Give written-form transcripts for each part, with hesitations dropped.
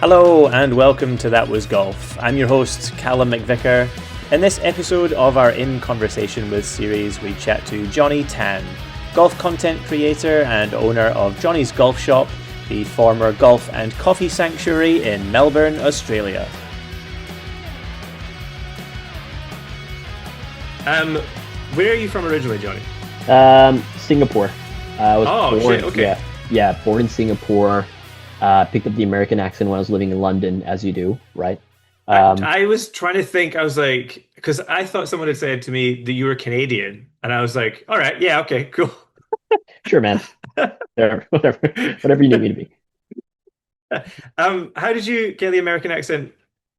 Hello and welcome to That Was Golf. I'm your host, Calum McVicker. In this episode of our In Conversation With series, we chat to Johnny Tan, golf content creator and owner of Johnny's Golf Shop, the former golf and coffee sanctuary in Melbourne, Australia. Where are you from originally, Johnny? Singapore. I was born, shit, okay. Yeah, born in Singapore. Picked up the American accent when I was living in London, as you do, right? I was trying to think, I was like, because I thought someone had said to me that you were Canadian, and I was like, all right, yeah, okay, cool. Sure, man. Whatever you need me to be. How did you get the American accent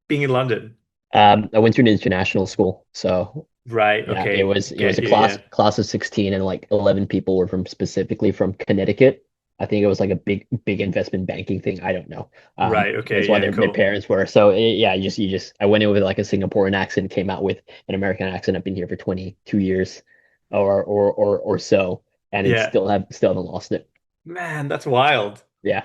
being in London? I went to an international school, so Right, yeah, it okay. was it was Get a you, class yeah. class of 16, and like 11 people were specifically from Connecticut. I think it was like a big investment banking thing. I don't know. Right, That's okay, why yeah, their cool. parents were. So yeah, you just I went in with like a Singaporean accent, came out with an American accent. I've been here for 22 years or so, and it's Yeah. still haven't lost it. Man, that's wild. Yeah.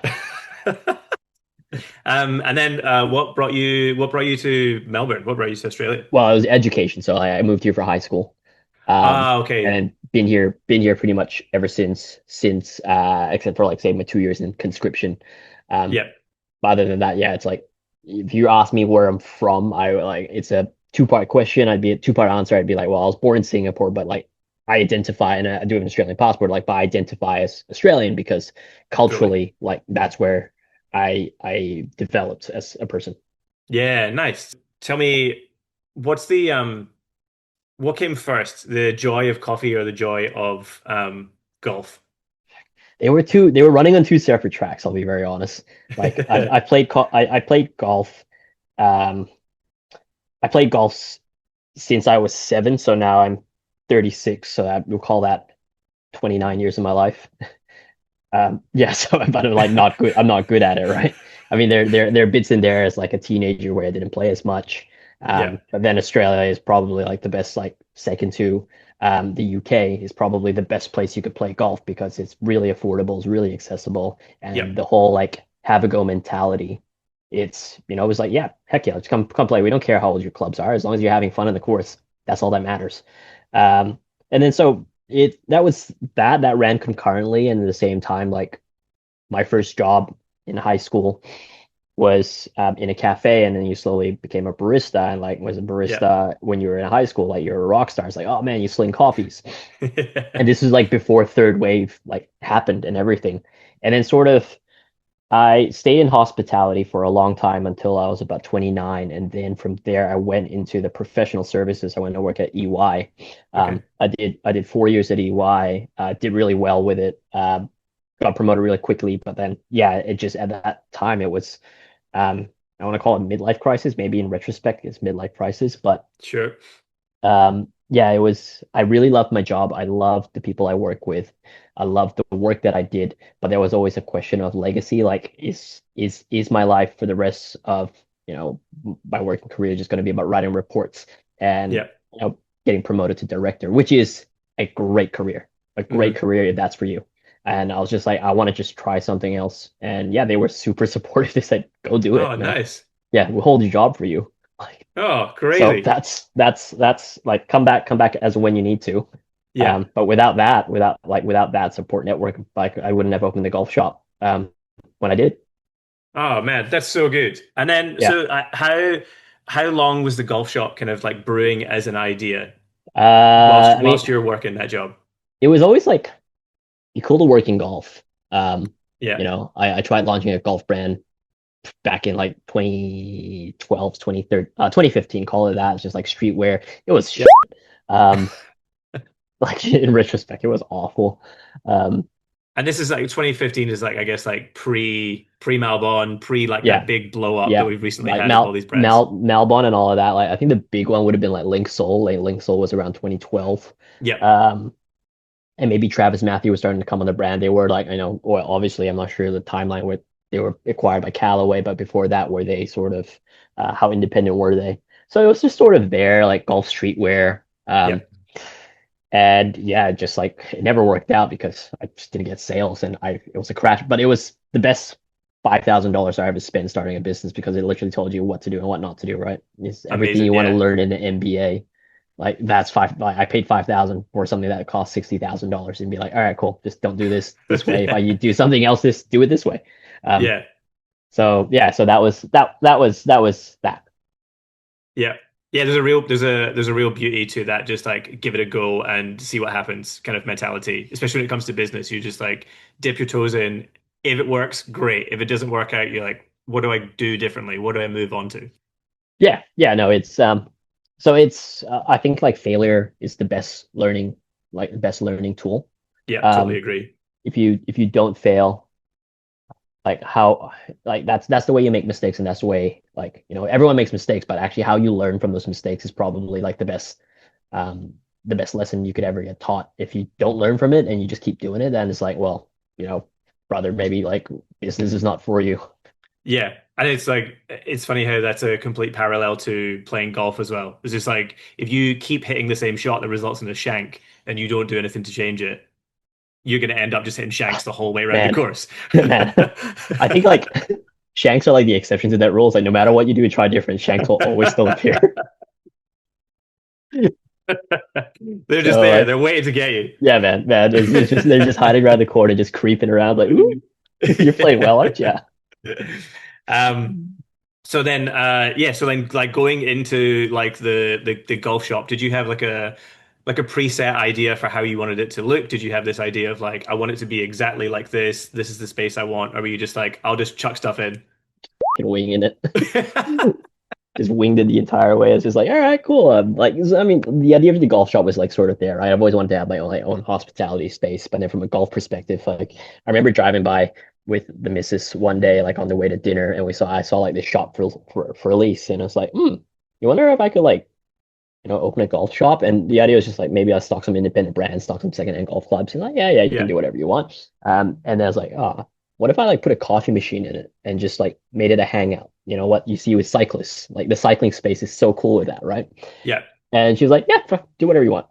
And then what brought you to Melbourne? What brought you to Australia? Well, it was education, so I moved here for high school. Ah, And okay. then been here pretty much ever since except for like say my 2 years in conscription. Um, Yep. but other than that, yeah, it's like if you ask me where I'm from, I like it's a two-part question. I'd be a two-part answer. I'd be like, well, I was born in Singapore, but like I identify and I do have an Australian passport, like but I identify as Australian because Totally. culturally, like that's where I developed as a person. Yeah, nice. Tell me, what's the what came first, the joy of coffee or the joy of golf? They were running on two separate tracks, I'll be very honest. Like I played golf. Um, I played golf since I was 7, so now I'm 36, so I will call that 29 years of my life. Yeah, so but I'm like not good. I'm not good at it, right? I mean, there are bits in there as like a teenager where I didn't play as much. Yeah. But then Australia is probably like the best, like second to the UK is probably the best place you could play golf because it's really affordable, it's really accessible, and Yep. the whole like have a go mentality. It was like, yeah, heck yeah, let's come play. We don't care how old your clubs are, as long as you're having fun in the course. That's all that matters. And then so it that was that ran concurrently, and at the same time, like my first job in high school was in a cafe, and then you slowly became a barista, and like was a Yep. barista when you were in high school, like you're a rock star. It's like, oh man, you sling coffees, and this is like before third wave like happened and everything, and then sort of I stayed in hospitality for a long time until I was about 29, and then from there I went into the professional services. I went to work at EY. Okay. I did 4 years at EY. Did really well with it. Got promoted really quickly, but then yeah, it just at that time it was I want to call it midlife crisis. Maybe in retrospect, it's midlife crisis, but Sure. yeah, it was. I really loved my job. I loved the people I work with. I loved the work that I did, but there was always a question of legacy. Like, is my life for the rest of my working career just going to be about writing reports and Yep. getting promoted to director, which is a great Hmm. career if that's for you. And I was just like, I want to just try something else. And yeah, they were super supportive. They said, go do Oh, it, man. nice. Yeah, we'll hold your job for you. Like, Oh, so crazy. that's like come back as and when you need to. Yeah. But without that support network, like I wouldn't have opened the golf shop when I did. Oh man, that's so good. And then, Yeah. so how long was the golf shop kind of like brewing as an idea whilst I mean, whilst you're working that job? it was always like you cool to work in golf. Um, Yeah. I tried launching a golf brand back in like 2012, 2013, 2015, call it that. It's just like streetwear. It was shit. Yep. Um, like in retrospect, it was awful. Um, And this is like 2015 is like I guess like pre Malbon, pre like that yeah, big blow up that yeah, we've recently like had of all these brands. Malbon and all of that. Like I think the big one would have been like Link Soul. Like Link Soul was around 2012. Yep. Um, and maybe Travis Matthew was starting to come on the brand. They were like, I know, well, obviously, I'm not sure the timeline where they were acquired by Callaway, but before that, were they sort of how independent were they? So it was just sort of there, like golf streetwear. Yep. And yeah, just like it never worked out because I just didn't get sales, and I it was a crash. But it was the best. $5,000 I ever spent starting a business because it literally told you what to do and what not to do, right? It's everything Amazing. you want to Yeah. learn in an MBA. Like that's five. Like, I paid 5,000 for something that cost $60,000 and be like, all right, cool. Just don't do this way. If I Yeah. you do something else, just do it this way. Um, Yeah. so yeah, so that was that. Yeah. Yeah, there's a real beauty to that, just like give it a go and see what happens kind of mentality. Especially when it comes to business, you just like dip your toes in. If it works, great. If it doesn't work out, you're like, what do I do differently? What do I move on to? Yeah, no, it's I think like failure is the best learning, like the best learning tool. Yeah, totally Um, agree. if you don't fail, like how like that's the way you make mistakes, and that's the way, like, everyone makes mistakes, but actually how you learn from those mistakes is probably like um the best lesson you could ever get taught. If you don't learn from it and you just keep doing it, then it's like, well, brother, maybe like business is not for you. Yeah. And it's like it's funny how that's a complete parallel to playing golf as well. It's just like if you keep hitting the same shot that results in a shank and you don't do anything to change it, you're going to end up just hitting shanks the whole way around the Man, course. man, I think like shanks are like the exception to that rule. It's like no matter what you do, try different, shanks will always still appear. They're just So there. like, They're waiting to get you. yeah, man, it's just they're just hiding around the corner, just creeping around. Like, ooh, you're playing well, aren't you? Um, so then, yeah, so then, like going into like the golf shop, did you have like a preset idea for how you wanted it to look? Did you have this idea of like, I want it to be exactly like this. This is the space I want, or were you just like, I'll just chuck stuff in? Fucking winging it. Just winged it the entire way. It's just like, all right, cool. Like, I mean, the idea of the golf shop was like sort of there, right? I've always wanted to have my own hospitality space, but then from a golf perspective, like, I remember driving by with the missus one day, like on the way to dinner, and I saw like this shop for a lease, and I was like, you wonder if I could like, open a golf shop. And the idea was just like maybe I'll stock some independent brands, stock some secondhand golf clubs. And like, yeah, you can Yeah, do whatever you want. And then I was like, what if I like put a coffee machine in it and just like made it a hangout? You know what you see with cyclists, like the cycling space is so cool with that, right? yeah, And she was like, yeah, do whatever you want.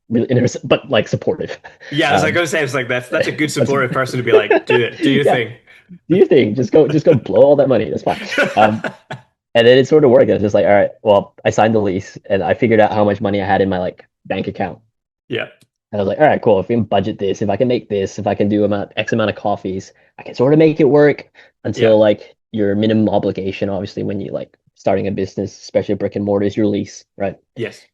Really, but like supportive. yeah. I was like Um, gonna say, it's like that's a good that's supportive person to be like, do it, do your yeah, thing. do your thing. Just go blow all that money. That's fine. And then it sort of worked. It's just like, all right, well, I signed the lease and I figured out how much money I had in my like bank account. Yeah, And I was like, all right, cool. If we can budget this, if I can make this, if I can do X amount of coffees, I can sort of make it work yeah, until like your minimum obligation, obviously, when you like starting a business, especially brick and mortar, is your lease, right? yes,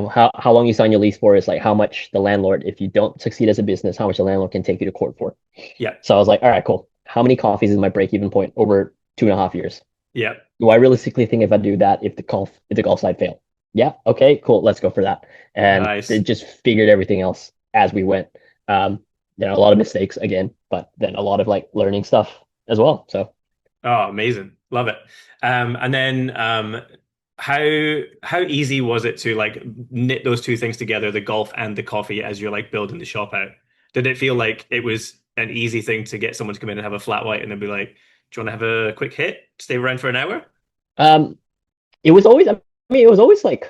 How long you sign your lease for is like how much the landlord, if you don't succeed as a business, how much the landlord can take you to court for. yeah, So I was like, all right, cool. How many coffees is my break even point over 2.5 years? yeah. Do I realistically think if I do that, if the golf side fail? Yeah, okay, cool, let's go for that. And they Nice. just figured everything else as we went. Um, a lot of mistakes again, but then a lot of like learning stuff as well. So Oh, amazing. Love it. And then how easy was it to like knit those two things together, the golf and the coffee, as you're like building the shop out? Did it feel like it was an easy thing to get someone to come in and have a flat white and then be like, do you want to have a quick hit? Stay around for an hour? um, I mean, it was always like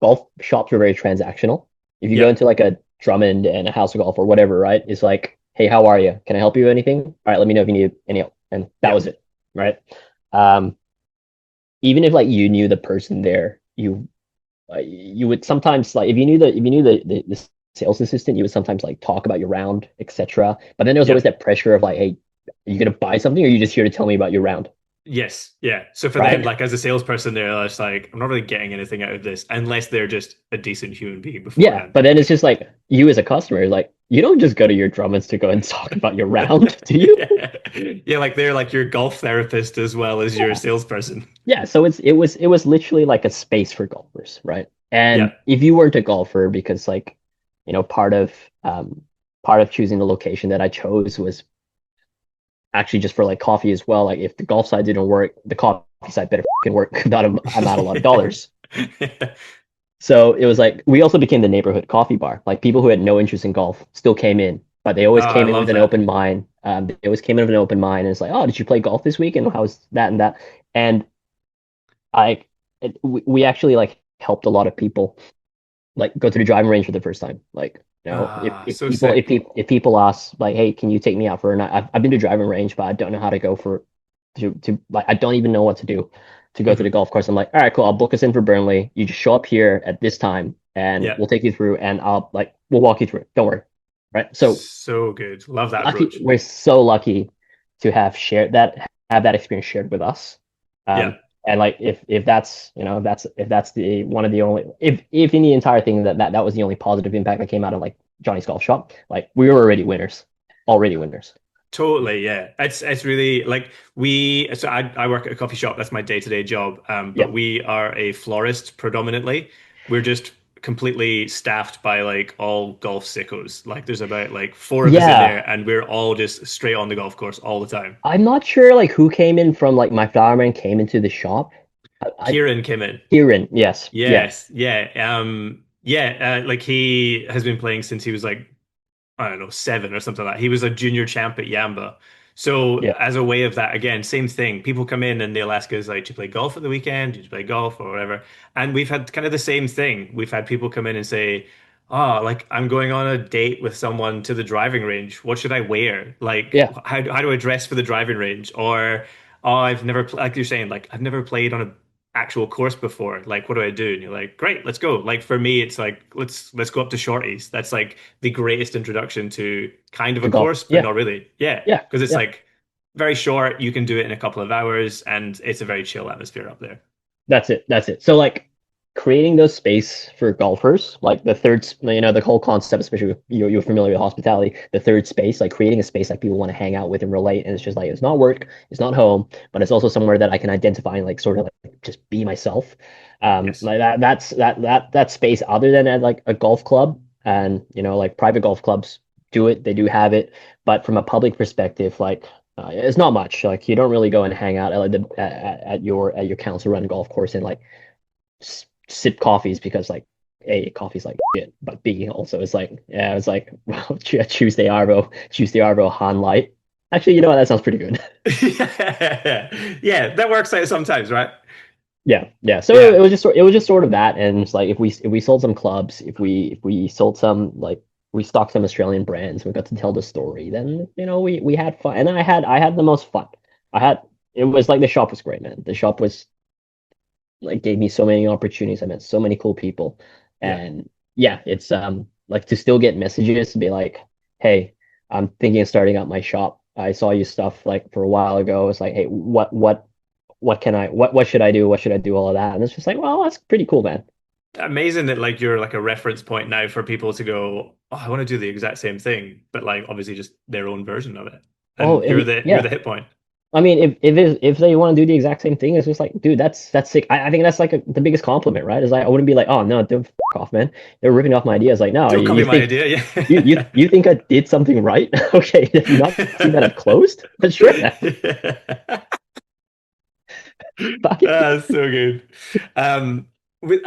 golf shops were very transactional. If you go Yeah, into like a Drummond and a House of Golf or whatever, right? It's like, hey, how are you? Can I help you with anything? All right, let me know if you need any help. And that yeah, was it, right? Um, Even if like you knew the person there, you would sometimes like if you knew the sales assistant, you would sometimes like talk about your round, etc. But then there was yeah. always that pressure of like, hey, are you gonna buy something or are you just here to tell me about your round, Yes, yeah. So for them, right? like as a salesperson, they're just like, I'm not really getting anything out of this unless they're just a decent human being Yeah, beforehand. but then it's just like you as a customer, like you don't just go to your Drummonds to go and talk about your round, do you? Yeah. Yeah, like they're like your golf therapist as well as your Yeah. salesperson. Yeah, so it was literally like a space for golfers, right? Yeah, And if you weren't a golfer, because like, part of um part of choosing the location that I chose was actually just for like coffee as well. Like if the golf side didn't work, the coffee side better fucking work. Not I'm out a lot of dollars. So it was like we also became the neighborhood coffee bar. Like people who had no interest in golf still came in, but they Oh, always I came in love with an that. open mind. They always came in with an open mind, and it's like, oh, did you play golf this week? And how's that and that? And I, we actually like helped a lot of people like go to the driving range for the first time. Like, you know, Ah, so sick. if people ask like, hey, can you take me out for a night? I've been to driving range, but I don't know how to go for to like I don't even know what to do to go to the Hmm. golf course. I'm like, all right, cool. I'll book us in for Burnley. You just show up here at this time, and Yeah, we'll take you through, and we'll walk you through it. Don't worry, right? So so good. Love that lucky, approach. we're so lucky to have that experience shared with us. Yeah. And like if that's if that's the one of the only if in the entire thing that was the only positive impact that came out of like Johnny's golf shop, like we were already winners. Totally, yeah. It's really like I work at a coffee shop, that's my day-to-day job. Yeah, But we are a florist predominantly. We're just completely staffed by like all golf sickos. Like there's about like four of us in yeah. there and we're all just straight on the golf course all the time. I'm not sure like who came in from like my flowerman came into the shop. I Kieran came in. Kieran, yes, yeah, Yes, yeah. Yeah, like he has been playing since he was like I don't know, 7 or something like that. He was a junior champ at Yamba. So yeah, as a way of that, again, same thing. People come in and they'll ask us like, do you play golf at the weekend? Do you play golf or whatever? And we've had kind of the same thing. We've had people come in and say, oh, like I'm going on a date with someone to the driving range. What should I wear? Like, yeah. how do I dress for the driving range? Or, oh, like you're saying, like I've never played on a actual course before. Like, what do I do? And you're like, great, let's go. Like for me, it's like let's go up to shorties. That's like the greatest introduction to kind of To a golf, course, but yeah, not really. Yeah, yeah, because it's yeah. like very short. You can do it in a couple of hours, and it's a very chill atmosphere up there. That's it. That's it. So like creating those space for golfers, like the whole concept, especially if you're familiar with hospitality, the third space, like creating a space that people want to hang out with and relate. And it's just like, it's not work, it's not home, but it's also somewhere that I can identify and like sort of like just be myself. Yes. Like that space other than at like a golf club and, like private golf clubs do it, they do have it. But from a public perspective, like, it's not much. Like you don't really go and hang out at like at your council run golf course and like sip coffees because like A, coffee's like shit, but B also it's like yeah, it's like well Tuesday Arvo Han Light. Actually, you know what? That sounds pretty good. Yeah, yeah, that works out sometimes, right? Yeah, yeah. So Yeah, it was just sort of that, and it's like if we sold some clubs, if we sold some like we stocked some Australian brands, we got to tell the story. Then we had fun, and I had the most fun. I had it was like the shop was great, man. The shop was like gave me so many opportunities. I met so many cool people, yeah. and yeah, it's like to still get messages to be like, hey, I'm thinking of starting up my shop. I saw you stuff like for a while ago. It's like, hey, what can what should I do? What should I do? All of that, and it's just like, well, that's pretty cool, man. Amazing that like you're like a reference point now for people to go, oh, I want to do the exact same thing, but like obviously just their own version of it. Oh, And you're yeah. the hit point. I mean, if they want to do the exact same thing, it's just like, dude, that's sick. I think that's like the biggest compliment, right? Is like I wouldn't be like, oh no, don't off, man. They're ripping off my ideas. Like, no, Don't copy you my think idea, you think I did something right? Okay, have you not seen that I've closed? But sure, man. yeah. Fuck it. So good. With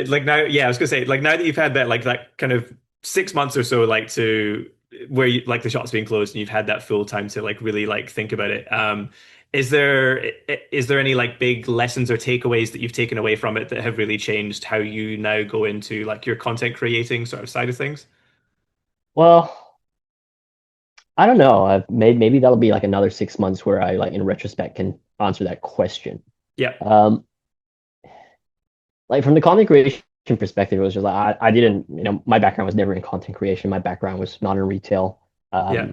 like now, yeah, I was gonna say, like now that you've had that like that kind of 6 months or so, like to where you like the shop's being closed and you've had that full time to like really like think about it. Is there any like big lessons or takeaways that you've taken away from it that have really changed how you now go into like your content creating sort of side of things? Well, I don't know. Maybe that'll be like another 6 months where I like in retrospect can answer that question. Yeah, Um, like from the content creation perspective, it was just like I didn't, my background was never in content creation. My background was not in retail. yeah,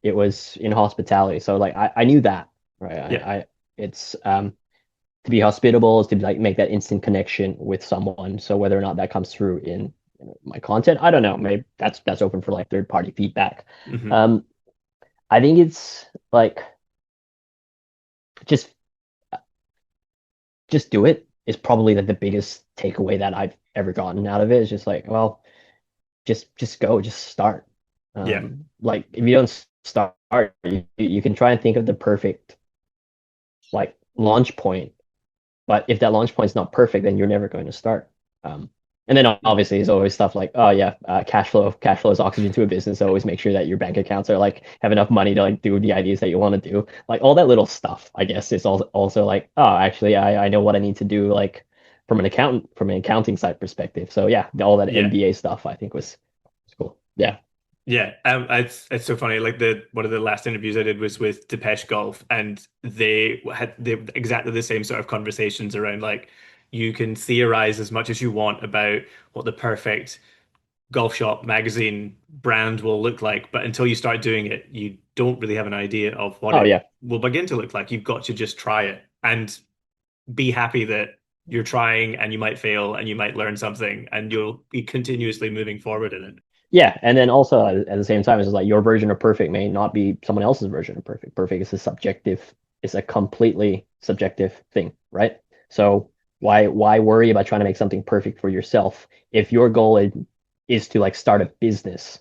It was in hospitality. So like I knew that, right? yeah. It's to be hospitable is to like make that instant connection with someone. So whether or not that comes through in my content, I don't know. Maybe that's open for like third party feedback. Hmm. Um, I think it's like just just do it is probably like the biggest takeaway that I've ever gotten out of it. Is just like, well, just go, just start. Yeah, Like if you don't start, you can try and think of the perfect like launch point, but if that launch point is not perfect, then you're never going to start. Um, and then obviously there's always stuff like, oh yeah, cash flow is oxygen to a business. So always make sure that your bank accounts are like have enough money to like do the ideas that you want to do. Like all that little stuff, I guess, is also like, oh, actually, I know what I need to do. Like, from an accounting side perspective. So yeah, all that Yeah. MBA stuff I think was cool. Yeah. Yeah, it's so funny. Like the one of the last interviews I did was with Depeche Golf, and they exactly the same sort of conversations around like you can theorize as much as you want about what the perfect golf shop magazine brand will look like, but until you start doing it, you don't really have an idea of what Oh it yeah. will begin to look like. You've got to just try it and be happy that you're trying and you might fail and you might learn something and you'll be continuously moving forward in it. Yeah, and then also at the same time, it's like your version of perfect may not be someone else's version of perfect. Perfect is a subjective, it's a completely subjective thing, right? So why worry about trying to make something perfect for yourself if your goal is to like start a business,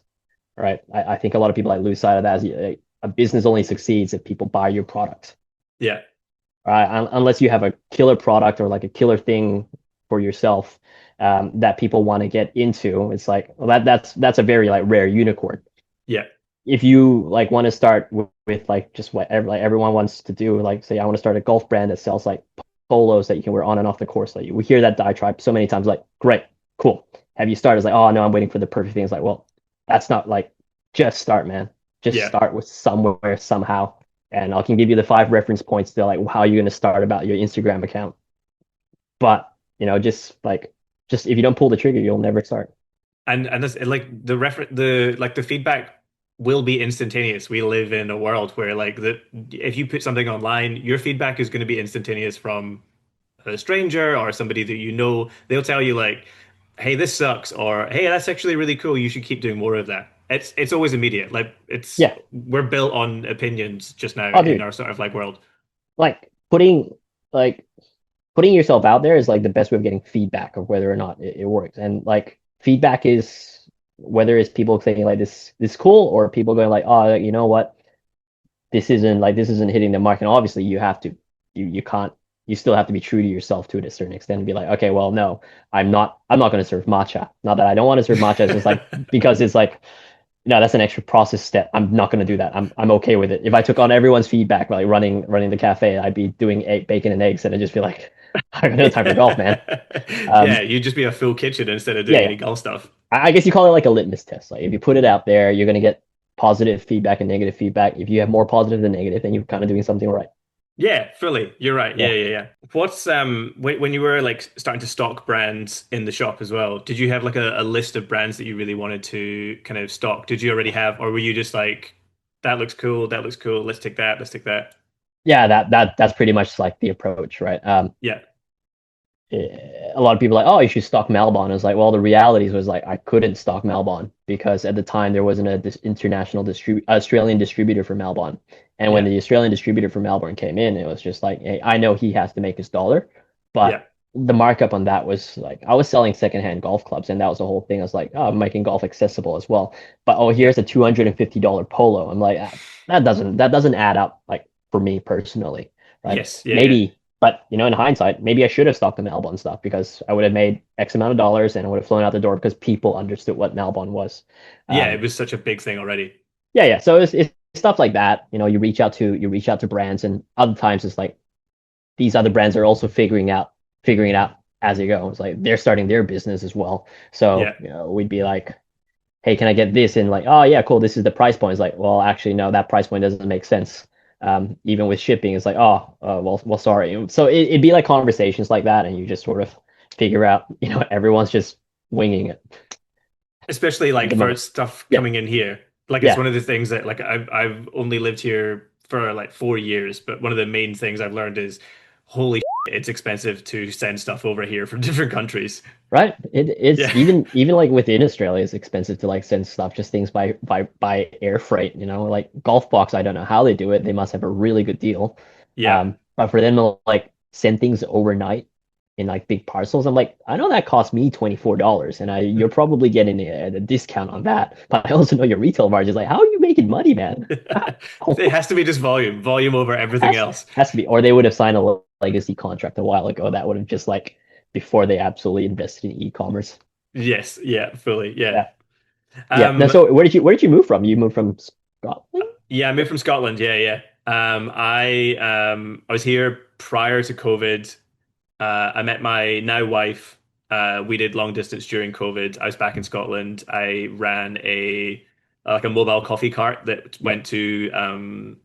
right? I think a lot of people like lose sight of that. A business only succeeds if people buy your product, Yeah. right? Unless you have a killer product or like a killer thing for yourself that people want to get into. It's like, well, that's a very like rare unicorn. Yeah. If you like want to start with like just what like everyone wants to do, like say I want to start a golf brand that sells like polos that you can wear on and off the course. Like we hear that diatribe so many times. Like, great, cool. Have you started? It's like, oh no, I'm waiting for the perfect thing. It's like, well, that's not like just start, man. Just Yeah. start with somewhere somehow, and I can give you the 5 reference points to like how you're going to start about your Instagram account. But just if you don't pull the trigger, you'll never start. And this like the feedback will be instantaneous. We live in a world where like the if you put something online, your feedback is going to be instantaneous from a stranger or somebody that you know. They'll tell you like, "Hey, this sucks," or "Hey, that's actually really cool. You should keep doing more of that." It's always immediate. Like it's Yeah. we're built on opinions just now Oh, in dude, our sort of like world. like like putting yourself out there is like the best way of getting feedback of whether or not it works. And like feedback is whether it's people saying like this cool or people going like, oh, you know what, this isn't hitting the mark. And obviously you have to you can't you still have to be true to yourself to a certain extent and be like, okay, well, no, I'm not going to serve matcha. Not that I don't want to serve matcha. It's just like because it's like no, that's an extra process step. I'm not going to do that. I'm okay with it. If I took on everyone's feedback, like running the cafe, I'd be doing bacon and eggs, and I'd just be like, I got no time for golf, man. Yeah, Um, you'd just be a full kitchen instead of yeah, doing yeah. any golf stuff. I guess you call it like a litmus test. Like if you put it out there, you're going to get positive feedback and negative feedback. If you have more positive than negative, then you're kind of doing something right. Yeah, fully. You're right. Yeah, Yeah. yeah, yeah. What's when you were like starting to stock brands in the shop as well, did you have like a list of brands that you really wanted to kind of stock? Did you already have, or were you just like, that looks cool, let's take that. Yeah, that's pretty much like the approach, right? Yeah. A lot of people are like, oh, you should stock Malbon. I was like, well, the realities was like I couldn't stock Malbon because at the time there wasn't a international Australian distributor for Malbon. And when Yeah. the Australian distributor for Melbourne came in, it was just like, hey, I know he has to make his dollar, Yeah. but the markup on that was like I was selling secondhand golf clubs, and that was the whole thing. I was like, oh, I'm making golf accessible as well. But oh, Yeah. here's a $250 polo. I'm like, that doesn't add up like for me personally, right? Yes. Yeah, yeah. Maybe, but in hindsight, maybe I should have stocked the Malbon stuff because I would have made X amount of dollars and I would have flown out the door because people understood what Malbon was. Yeah, it Um, was such a big thing already. yeah, yeah. So it's stuff like that. You reach out to brands, and other times it's like these other brands are also figuring it out as they go. It's like they're starting their business as well. So Yeah. we'd be like, hey, can I get this? And like, oh yeah, cool. This is the price point. It's like, well, actually, no, that price point doesn't make sense. Even with shipping, it's like, oh, well, sorry. So it'd be like conversations like that, and you just sort of figure out, everyone's just winging it Especially at like the for moment. stuff Yeah, coming in here. Like it's yeah, one of the things that like I've only lived here for like 4 years, but one of the main things I've learned is holy shit, it's expensive to send stuff over here from different countries. right. It's Yeah. even like within Australia, it's expensive to like send stuff, just things by air freight. Like golf box. I don't know how they do it. They must have a really good deal. Yeah. But for them to like send things overnight in like big parcels, I'm like, I know that cost me $24, and you're probably getting a discount on that. But I also know your retail margin is like, how are you making money, man? It has to be just volume over everything has, else. has to be, or they would have signed a legacy contract a while ago that would have just like before they absolutely invested in e-commerce. Yes, yeah, fully. Yeah. Yeah, yeah. Now, Um so where did you move from? You moved from Scotland? yeah, I moved from Scotland. Yeah, yeah. I was here prior to COVID. I met my now wife. We did long distance during COVID. I was back in Scotland. I ran a like a mobile coffee cart that Yeah. went to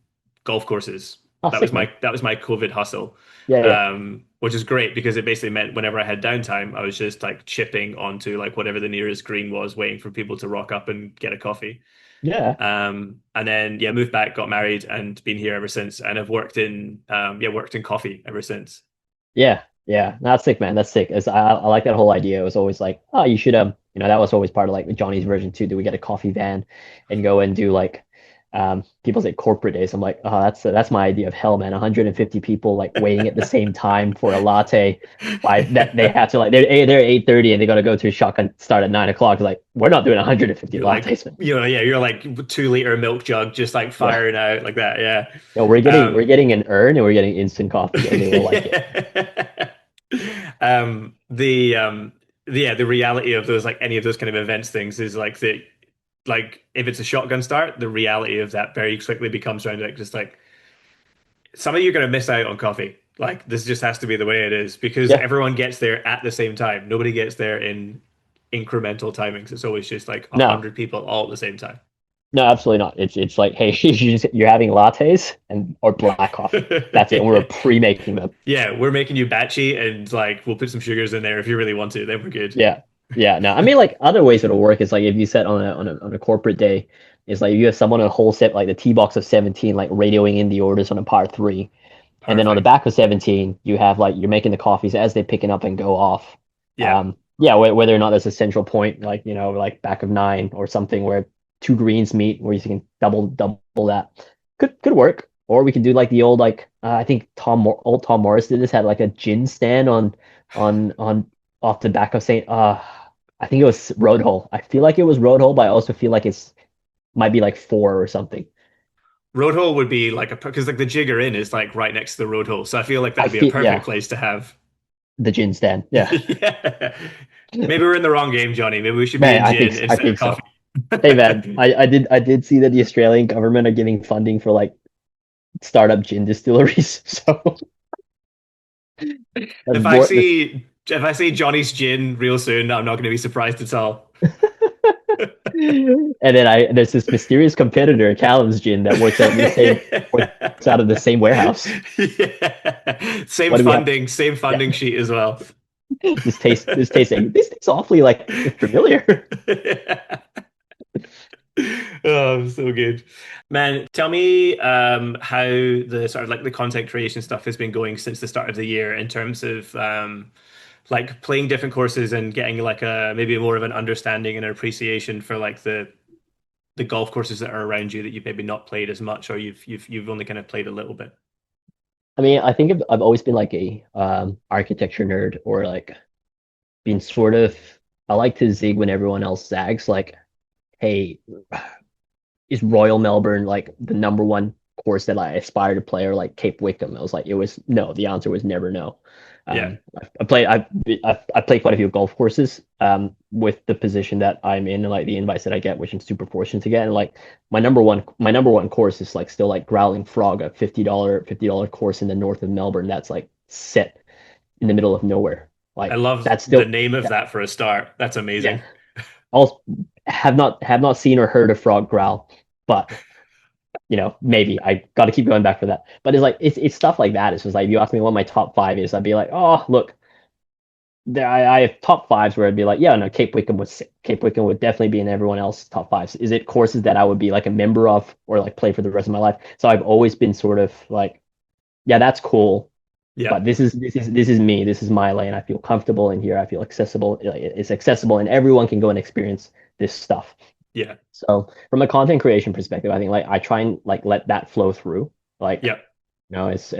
golf courses. Oh, sick, man. That was my COVID hustle, Yeah, yeah, which is great because it basically meant whenever I had downtime, I was just like chipping onto like whatever the nearest green was, waiting for people to rock up and get a coffee. yeah. And then yeah, moved back, got married, and been here ever since. And I've worked in coffee ever since. Yeah, yeah, that's sick, man. That's sick. As I like that whole idea. It was always like, oh, you should that was always part of like Johnny's version too. Do we get a coffee van and go and do like people say corporate days. I'm like, oh, that's my idea of hell, man. 150 people like waiting at the same time for a latte. By that they have to like they're 8:30 and they gotta go to a shotgun start at 9 o'clock. It's like we're not doing 150 You're like, lattes, man. yeah, you're like 2 liter milk jug, just like Yeah. firing out like that. Yeah. No, we're Um, getting an urn and we're getting instant coffee and they will like it. yeah. Um, the um, yeah, the reality of those like any of those kind of events things is like if it's a shotgun start, the reality of that very quickly becomes around like just like some of you are going to miss out on coffee. Like this just has to be the way it is because Yeah. everyone gets there at the same time. Nobody gets there in incremental timings. It's always just like a No, hundred people all at the same time. no, absolutely not. It's like, hey, you're having lattes and or black coffee. That's it. And we're pre-making them. Yeah, we're making you batchy and like we'll put some sugars in there if you really want to, then we're good. Yeah. Yeah. No, I mean like other ways it'll work is like if you set on a corporate day, it's like you have someone on a whole set like the T box of 17, like radioing in the orders on a par three. And then on the Perfect. back of 17, you have like you're making the coffees as they picking up and go off. Yeah. Yeah, whether or not there's a central point, like like back of nine or something where two greens meet, where you can double that. Could work. Or we could do like the old like I think old Tom Morris did this had like a gin stand on off the back of Saint. I think it was Road Hole. I feel like it was Road Hole, but I also feel like it's might be like four or something. Road hole would be like a because like the Jigger Inn is like right next to the road hole. So I feel like I that'd be a feel perfect yeah, place to have. the gin stand. Yeah. Yeah. Maybe we're in the wrong game, Johnny. Maybe we should be Man, in gin I instead of think coffee. so. Hey man, I did see that the Australian government are giving funding for like startup gin distilleries. So that's If I more this see if I see Johnny's gin real soon, I'm not going to be surprised at all. and then I there's this mysterious competitor, Calum's gin, that works out of the same warehouse. Yeah. What do we have? Same Yeah. funding sheet as well. This tastes awfully like familiar. Oh, so good. Man, tell me how the sort of like the content creation stuff has been going since the start of the year in terms of like playing different courses and getting like a maybe more of an understanding and an appreciation for like the golf courses that are around you that you've maybe not played as much or you've only kind of played a little bit. I mean, I think I've always been like a architecture nerd or like been sort of I like to zig when everyone else zags. Like, hey, is Royal Melbourne like the number one course that I aspire to play, or like Cape Wickham? I was like, it was no. The answer was never no. Yeah. I played quite a few golf courses with the position that I'm in and like the invites that I get, which I'm super fortunate to get. And like my number one course is like still like Growling Frog, a $50 course in the north of Melbourne that's like set in the middle of nowhere. I Like love that's the still name of that, that for a start. That's yeah. amazing. Also have not seen or heard a frog growl, but maybe I got to keep going back for that. But it's stuff like that. It's just like if you ask me what my top five is, I'd be like, oh look, I have top fives where I'd be like, yeah, no, Cape Wickham would definitely be in everyone else's top fives. Is it courses that I would be like a member of or like play for the rest of my life? So I've always been sort of like, yeah, that's cool, Yeah. but this is me. This is my lane. I feel comfortable in here. I feel accessible. It's accessible, and everyone can go and experience this stuff. Yeah. So from a content creation perspective, I think like I try and like let that flow through. Like, Yeah. as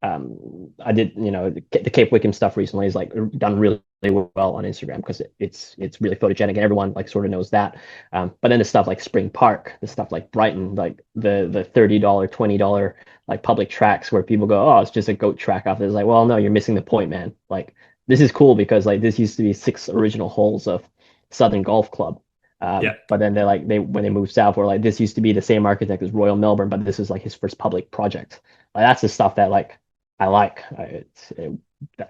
I did, the Cape Wickham stuff recently is like done really, really well on Instagram because it's really photogenic and everyone like sort of knows that. But then the stuff like Spring Park, the stuff like Brighton, like the $30, $20 like public tracks where people go, oh, it's just a goat track off. It's like, well, no, you're missing the point, man. Like this is cool because like this used to be six original holes of Southern Golf Club. Yeah. But then when they moved south, were like this used to be the same architect as Royal Melbourne, but this is like his first public project. Like that's the stuff that like I like.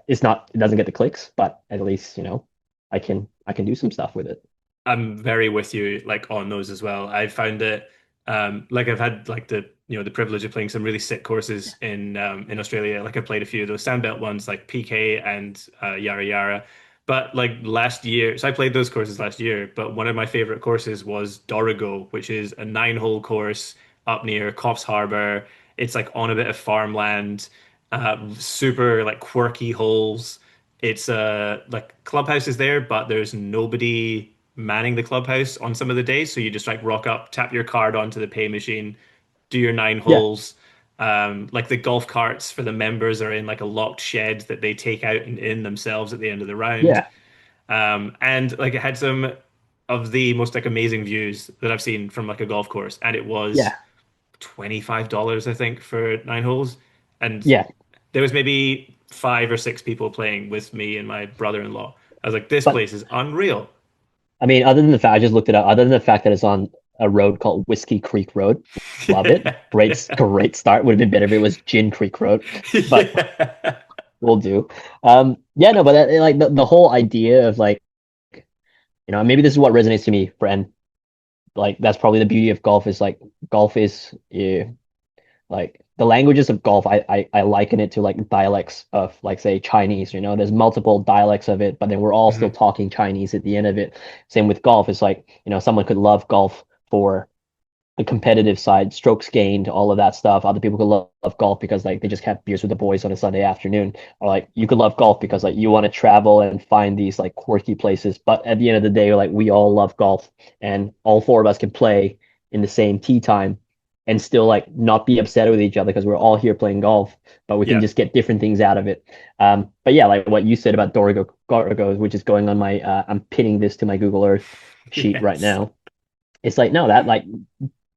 it's not, it doesn't get the clicks, but at least, I can do some stuff with it. I'm very with you like on those as well. I found it like I've had like the privilege of playing some really sick courses in Australia. Like I played a few of those sandbelt ones like PK and Yara Yara. But like last year, so I played those courses last year, but one of my favorite courses was Dorrigo, which is a 9-hole course up near Coffs Harbour. It's like on a bit of farmland, super like quirky holes. It's like clubhouse is there, but there's nobody manning the clubhouse on some of the days. So you just like rock up, tap your card onto the pay machine, do your nine Yeah, holes. Like the golf carts for the members are in like a locked shed that they take out and in themselves at the end of the round. yeah, And like it had some of the most like amazing views that I've seen from like a golf course, and it was yeah, $25, I think, for 9 holes. And yeah. there was maybe 5 or 6 people playing with me and my brother-in-law. I was like, this But place is unreal. I mean, other than the fact I just looked it up, other than the fact that it's on a road called Whiskey Creek Road, love it. Great start. Would have been better if it was Gin Creek Road, but Yeah. we'll do. Yeah, no, but like the whole idea of like, maybe this is what resonates to me, friend. Like that's probably the beauty of golf is like golf is like the languages of golf. I liken it to like dialects of like say Chinese. There's multiple dialects of it, but then we're all still Mhm. talking Chinese at the end of it. Same with golf. It's like someone could love golf for the competitive side, strokes gained, all of that stuff. Other people could love golf because like they just have beers with the boys on a Sunday afternoon, or like you could love golf because like you want to travel and find these like quirky places. But at the end of the day, like we all love golf, and all four of us can play in the same tee time and still like not be upset with each other because we're all here playing golf, but we can Yeah. just get different things out of it. But yeah, like what you said about Dorigo, which is going on my, I'm pinning this to my Google Earth sheet right Yes. now. It's like no, that like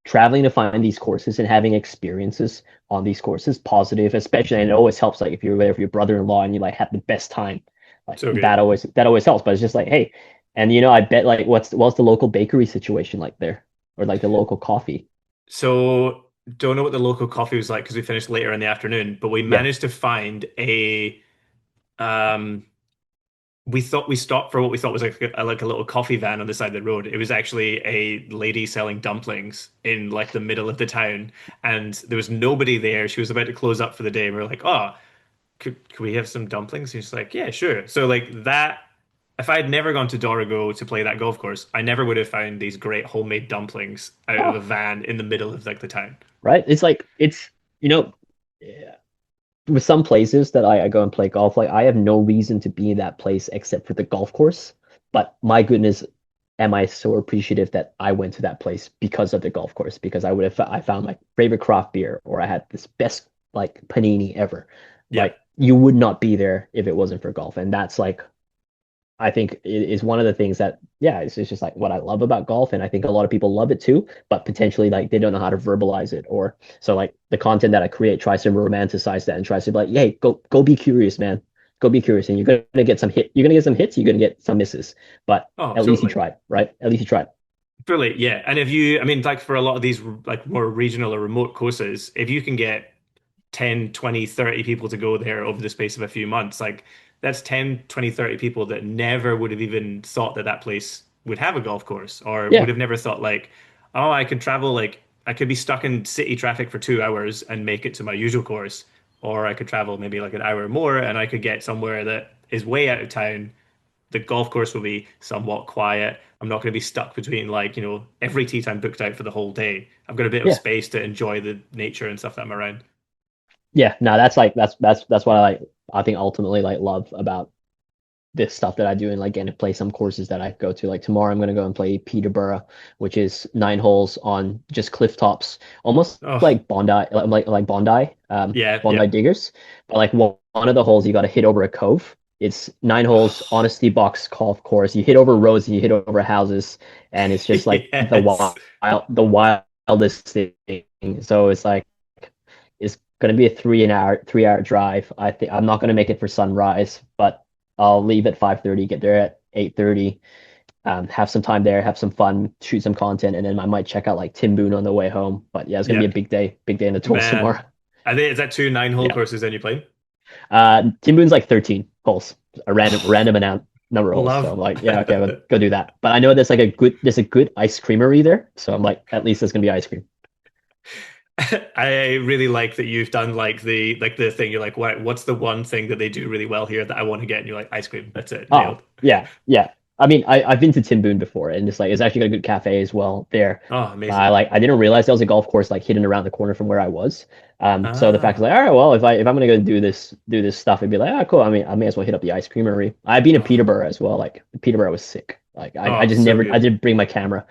traveling to find these courses and having experiences on these courses positive, especially, and it always helps like if you're there with your brother-in-law and you like have the best time, like So that good. always helps. But it's just like, hey, and I bet like what's the local bakery situation like there, or like the local coffee. So don't know what the local coffee was like because we finished later in the afternoon, but we Yeah, managed to find a um we thought we stopped for what we thought was like a little coffee van on the side of the road. It was actually a lady selling dumplings in like the middle of the town, and there was nobody there. She was about to close up for the day. And we were like, "Oh, could we have some dumplings?" She's like, "Yeah, sure." So like that, if I had never gone to Dorigo to play that golf course, I never would have found these great homemade dumplings out of a oh, van in the middle of like the town. right. It's like you know. Yeah, with some places that I go and play golf, like I have no reason to be in that place except for the golf course. But my goodness, am I so appreciative that I went to that place because of the golf course? Because I found my favorite craft beer, or I had this best like panini ever. Yeah, Like you would not be there if it wasn't for golf, and that's like I think it is one of the things that, yeah, it's just like what I love about golf. And I think a lot of people love it too, but potentially like they don't know how to verbalize it. Or so like the content that I create tries to romanticize that and tries to be like, hey, go be curious, man. Go be curious. And you're gonna get some hits, you're gonna get some misses. But oh, at least you totally. tried, right? At least you tried. Fully, yeah. And if you, I mean, like for a lot of these like more regional or remote courses, if you can get 10, 20, 30 people to go there over the space of a few months, like that's 10, 20, 30 people that never would have even thought that that place would have a golf course or would Yeah, have never thought like, oh, I could travel, like I could be stuck in city traffic for 2 hours and make it to my usual course. Or I could travel maybe like an hour more and I could get somewhere that is way out of town. The golf course will be somewhat quiet. I'm not going to be stuck between like, every tee time booked out for the whole day. I've got a bit of yeah, space to enjoy the nature and stuff that I'm around. yeah. No, that's like that's what I like. I think ultimately like love about this stuff that I do and like getting to play some courses that I go to. Like tomorrow, I'm gonna go and play Peterborough, which is 9 holes on just cliff tops, almost Oh, like Bondi, like Bondi, yeah, Bondi yeah. Diggers. But like one of the holes, you got to hit over a cove. It's 9 holes, honesty box golf course. You hit over roads, you hit over houses, and it's just like Yes. the wildest thing. So it's like it's going to be a 3 hour drive. I think I'm not going to make it for sunrise, but I'll leave at 5:30, get there at 8:30, have some time there, have some fun, shoot some content, and then I might check out like Tim Boone on the way home. But yeah, it's going to be Yeah, a big day in the tools tomorrow. man. I think is that two 9 hole Yeah. courses then you play? Tim Boon's like 13 holes, a random amount number of holes. So Love. I'm like, yeah, okay, we'll go do that. But I know there's a good ice creamery there. So I'm like, at least there's gonna be ice cream. I really like that you've done like the thing. You're like, what's the one thing that they do really well here that I want to get? And you're like, ice cream. That's it. Oh, Nailed. yeah, yeah. I mean, I've been to Tim Boon before, and it's actually got a good cafe as well there. Oh, amazing. I didn't realize there was a golf course like hidden around the corner from where I was. So the fact is Ah, like, all right, well, if I'm gonna go do this stuff, it'd be like, oh, cool. I mean, I may as well hit up the ice creamery. I've been to oh, Peterborough as well. Like Peterborough was sick. Like I oh, just so never I good. didn't bring my camera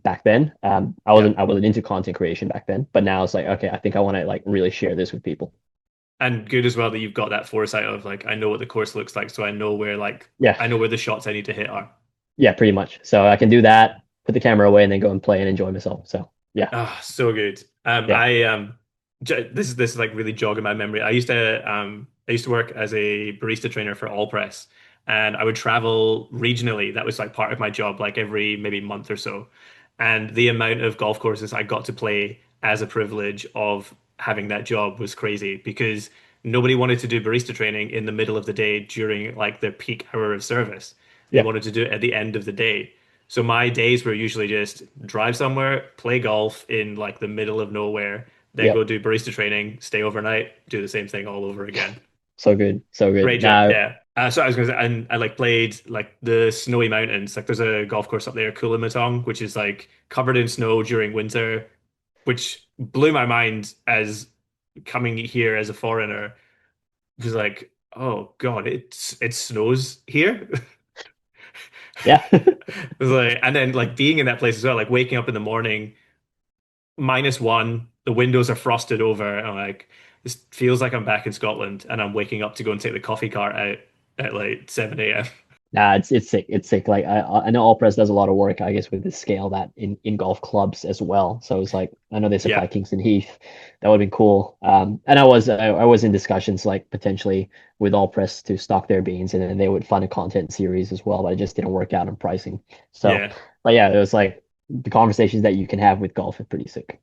back then. Yeah. I wasn't into content creation back then, but now it's like, okay, I think I want to like really share this with people. And good as well that you've got that foresight of like, I know what the course looks like, so Yeah, I know where the shots I need to hit are. yeah, pretty much. So I can do that, put the camera away, and then go and play and enjoy myself. So yeah, Ah, so good. yeah, This is like really jogging my memory. I used to work as a barista trainer for All Press, and I would travel regionally. That was like part of my job, like every maybe month or so. And the amount of golf courses I got to play as a privilege of having that job was crazy because nobody wanted to do barista training in the middle of the day during like the peak hour of service. They yeah, wanted to do it at the end of the day. So my days were usually just drive somewhere, play golf in like the middle of nowhere, then yeah. go do barista training, stay overnight, do the same thing all over again. So good, so good. Great job, Now, yeah. So I was going to say, and I like played like the snowy mountains. Like there's a golf course up there, Coolanmatong, which is like covered in snow during winter, which blew my mind as coming here as a foreigner. It was like, oh God, it snows here. yeah, It was like, and then like being in that place as well, like waking up in the morning, -1, the windows are frosted over, and I'm like, this feels like I'm back in Scotland, and I'm waking up to go and take the coffee cart out at like 7 a.m. nah, it's sick. It's sick. Like I know Allpress does a lot of work, I guess, with the scale that in golf clubs as well. So it's like I know they supply Yeah, Kingston Heath. That would be cool. And I was in discussions like potentially with Allpress to stock their beans, and then they would fund a content series as well, but it just didn't work out on pricing. So, yeah. but yeah, it was like the conversations that you can have with golf are pretty sick.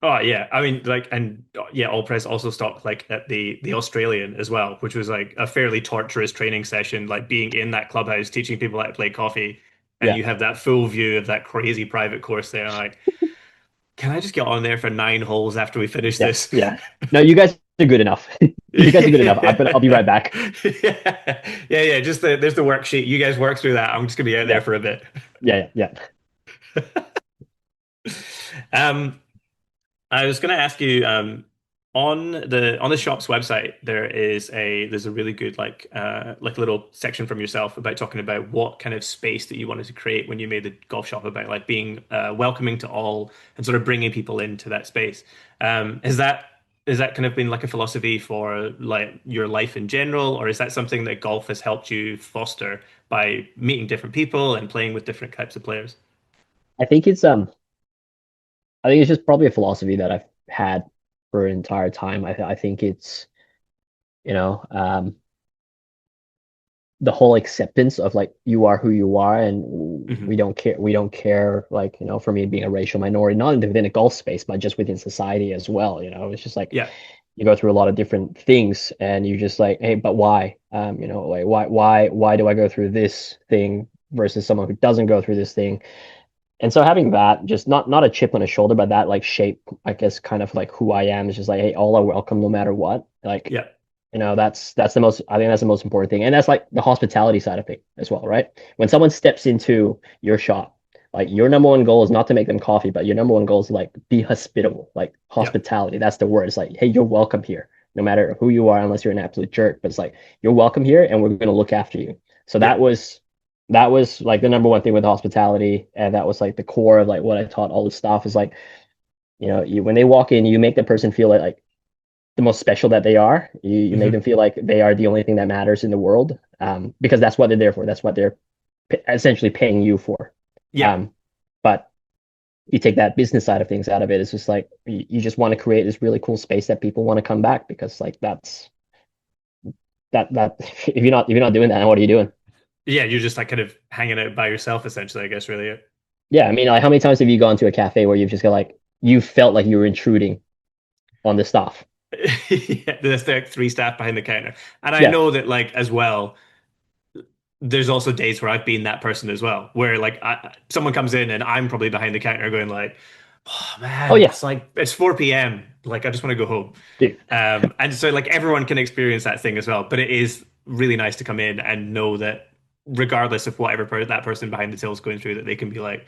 Oh yeah, I mean like and yeah, All Press also stopped like at the Australian as well, which was like a fairly torturous training session, like being in that clubhouse teaching people how to play coffee, and Yeah, you have that full view of that crazy private course there. Like, can I just get on there for 9 holes after we finish yeah, this? yeah. No, you guys are good enough. You guys are good enough. I'll be right back. Yeah, yeah. Just there's the worksheet. You guys work through that. I'm just gonna be out there Yeah, for a bit. yeah, yeah. Um, I was going to ask you on the shop's website there's a really good like little section from yourself about talking about what kind of space that you wanted to create when you made the golf shop about like being welcoming to all and sort of bringing people into that space. Is that kind of been like a philosophy for like your life in general, or is that something that golf has helped you foster by meeting different people and playing with different types of players? I think it's I think it's just probably a philosophy that I've had for an entire time. I think it's, you know, the whole acceptance of like you are who you are, and Hmm. we don't care, like, for me being a racial minority, not within a golf space, but just within society as well. It's just like Yeah, you go through a lot of different things, and you're just like, hey, but why? Like why do I go through this thing versus someone who doesn't go through this thing? And so having that, just not a chip on a shoulder, but that like shape, I guess, kind of like who I am, is just like, hey, all are welcome no matter what. Like, yeah, that's the most, I think that's the most important thing. And that's like the hospitality side of it as well, right? When someone steps into your shop, like your number one goal is not to make them coffee, but your number one goal is like be hospitable, like yeah, hospitality. That's the word. It's like, hey, you're welcome here, no matter who you are, unless you're an absolute jerk. But it's like you're welcome here, and we're gonna look after you. So yeah. that was like the number one thing with hospitality, and that was like the core of like what I taught all this stuff is like, when they walk in, you make the person feel like the most special that they are. You make them Hmm. feel like they are the only thing that matters in the world, because that's what they're there for. That's what they're essentially paying you for. Yeah. Um, but you take that business side of things out of it. It's just like you just want to create this really cool space that people want to come back, because like that if you're not doing that, then what are you doing? Yeah, you're just like kind of hanging out by yourself, essentially, I guess, really. Yeah, I mean, like how many times have you gone to a cafe where you've just got like you felt like you were intruding on the staff? Yeah, there's like three staff behind the counter. And I Yeah. know that like as well, there's also days where I've been that person as well, where like someone comes in and I'm probably behind the counter going like, oh Oh man, yeah, it's like it's 4 p.m. Like I just want to go home. dude. And so like everyone can experience that thing as well. But it is really nice to come in and know that regardless of whatever that person behind the till is going through, that they can be like,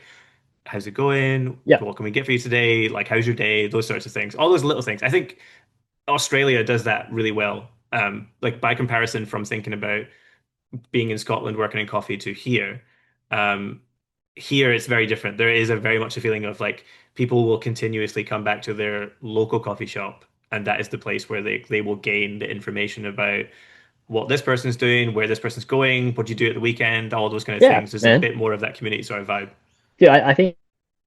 how's it going? Yeah. What can we get for you today? Like, how's your day? Those sorts of things. All those little things. I think Australia does that really well. Like by comparison from thinking about being in Scotland working in coffee to here, um, here it's very different. There is a very much a feeling of like people will continuously come back to their local coffee shop, and that is the place where they will gain the information about what this person's doing, where this person's going, what you do at the weekend, all those kind of Yeah, things. There's a man. bit more of that community sort of vibe. Dude, I think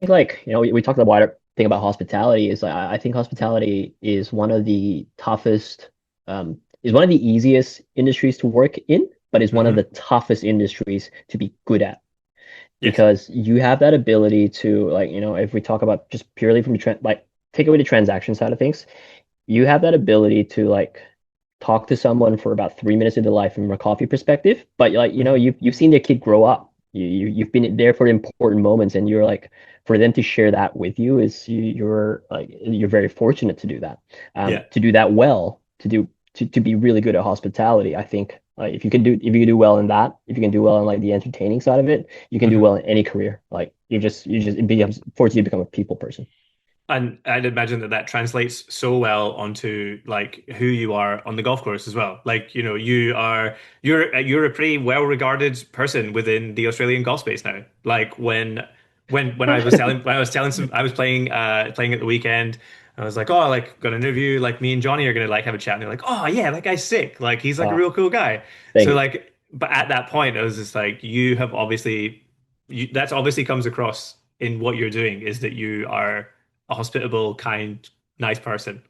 like we talked the wider thing about hospitality is like I think hospitality is one of the toughest is one of the easiest industries to work in, but is one of the Hmm. toughest industries to be good at Yes. because you have that ability to like if we talk about just purely from the like take away the transaction side of things, you have that ability to like talk to someone for about 3 minutes of their life from a coffee perspective, but like Hmm. you've seen their kid grow up. You've been there for the important moments, and you're like for them to share that with you is you're like you're very fortunate to do that. Yeah. To do that well, to be really good at hospitality, I think if you can do well in that, if you can do well in like the entertaining side of it, you can do Hmm. well in any career. Like you just it becomes forces you to become a people person. And I'd imagine that that translates so well onto like who you are on the golf course as well. Like, you know, you're a pretty well-regarded person within the Australian golf space now. Like when I was telling some I was playing at the weekend. I was like, oh, like got an interview. Like me and Johnny are gonna like have a chat. And they're like, oh yeah, that guy's sick. Like he's like a Ah, real cool guy. thank So you. like, but at that point, I was just like, you have obviously, that's obviously comes across in what you're doing is that you are a hospitable, kind, nice person.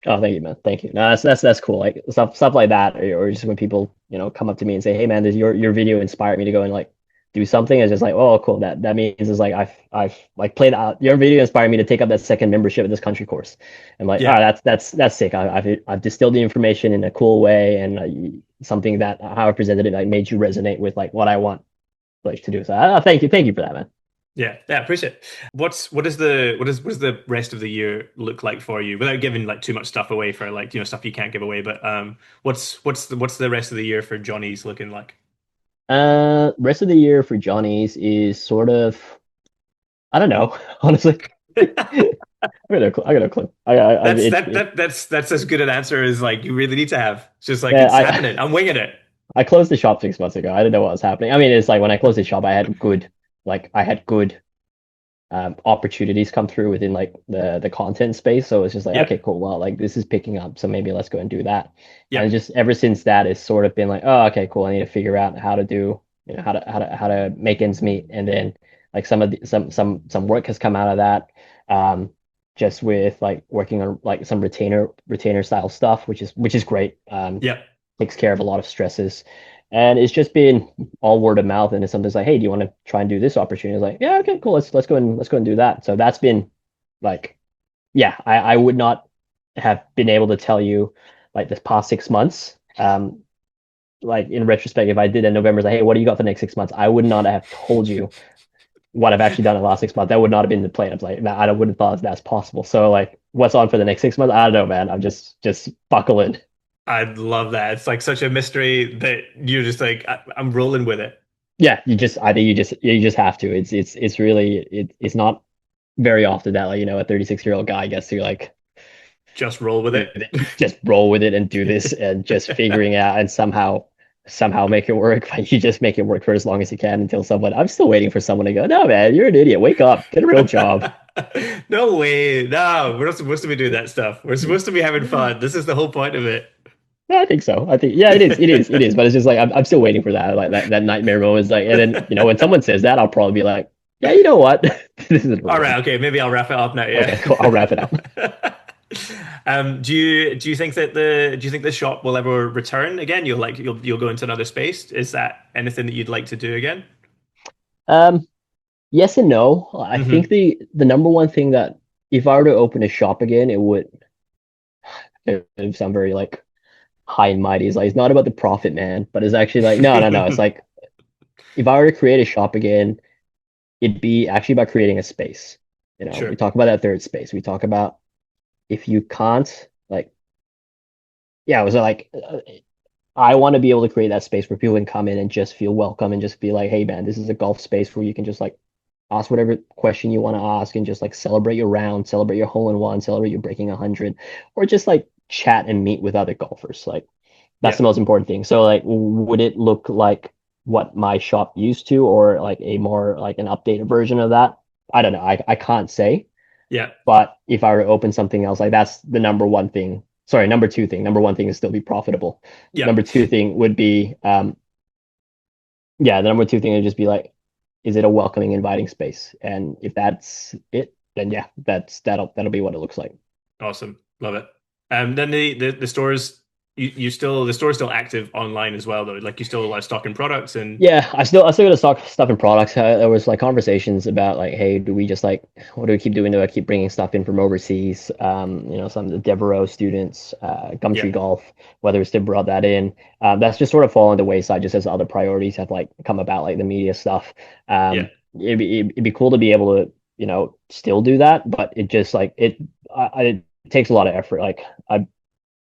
Oh, thank you, man. Thank you. No, that's cool. Like stuff like that, or just when people come up to me and say, "Hey, man, your video inspired me to go and like do something." It's just like, "Oh, cool." That means it's like I've like played out. Your video inspired me to take up that second membership at this country course. I'm like, "Oh, Yeah, that's sick." I've distilled the information in a cool way and something that how I presented it like made you resonate with like what I want like to do. So thank you for that, man. yeah, appreciate it. What does the rest of the year look like for you without giving like too much stuff away for like stuff you can't give away? But what's the rest of the year for Johnny's looking like? Rest of the year for Johnny's is sort of I don't know, honestly. I got a clue. That's as good an answer as like you really need to have. It's just like yeah, it's I happening. I'm winging it. I closed the shop 6 months ago. I didn't know what was happening. I mean, it's like when I closed the shop, I had good opportunities come through within like the content space. So it's just like, Yeah, okay, cool. Well, like this is picking up, so maybe let's go and do that. yeah, And just ever since that, it's sort of been like, oh, okay, cool. I need to figure out how to do, how to make ends meet. And then like some of the some work has come out of that. Um, just with like working on like some retainer style stuff, which is great. yeah. Takes care of a lot of stresses. And it's just been all word of mouth. And it's sometimes like, hey, do you want to try and do this opportunity? It's like, yeah, okay, cool. Let's go and do that. So that's been like, yeah, I would not have been able to tell you like this past 6 months. Like in retrospect, if I did in November, like, hey, what do you got for the next 6 months? I would not have told you what I've actually done in the last 6 months. That would not have been the plan. I was like, nah, I wouldn't have thought that's possible. So like, what's on for the next 6 months? I don't know, man. I'm just buckle in. I love that. It's like such a mystery that you're just like I'm rolling with it. Yeah, I think you just have to. It's really it's not very often that like a 36-year-old guy gets to like Just roll with it. just roll with it and do this and just figuring out and somehow make it work. But you just make it work for as long as you can until someone. I'm still waiting for someone to go. No, man, you're an idiot. Wake up, get a real job. No way. No, we're not supposed to be doing that stuff. We're supposed to be having fun. This is the whole point of it. I think so. I think yeah, it is. It is. It is. But it's just like I'm still waiting for that. Like that nightmare moment is like, and then when someone says that, I'll probably be like, yeah, you know what? This isn't All right, working. okay, maybe I'll wrap it up now. Yeah. Okay, cool. I'll wrap it up. Do you think that the shop will ever return again? You'll go into another space. Is that anything that you'd like to do again? Um, yes and no. I think Hmm. the number one thing that if I were to open a shop again, it would It sound very like high and mighty. It's like it's not about the profit, man, but it's actually like no, no, no. It's like if I were to create a shop again, it'd be actually about creating a space. We Sure. talk about that third space. We talk about if you can't like, yeah, it was like I want to be able to create that space where people can come in and just feel welcome and just be like, hey man, this is a golf space where you can just like ask whatever question you want to ask and just like celebrate your round, celebrate your hole in one, celebrate you breaking 100, or just like chat and meet with other golfers. Like that's Yeah. the most important thing. So like, would it look like what my shop used to, or like a more like an updated version of that? I don't know. I can't say. Yeah. But if I were to open something else, like that's the number one thing. Sorry, number two thing. Number one thing is still be profitable. Yeah. Number two thing would be, yeah, the number two thing would just be like, is it a welcoming, inviting space? And if that's it, then yeah, that'll be what it looks like. Awesome. Love it. Then the stores you still the store's still active online as well though. Like you still are stocking products and Yeah, I still got to stock stuff and products. There was like conversations about like, hey, do we just like, what do we keep doing? Do I keep bringing stuff in from overseas? Some of the Devereaux students, yeah. Gumtree Golf, whether it's to brought that in. That's just sort of fallen to the wayside just as other priorities have like come about, like the media stuff. Yeah. It'd be cool to be able to, still do that, but it just like it takes a lot of effort. Like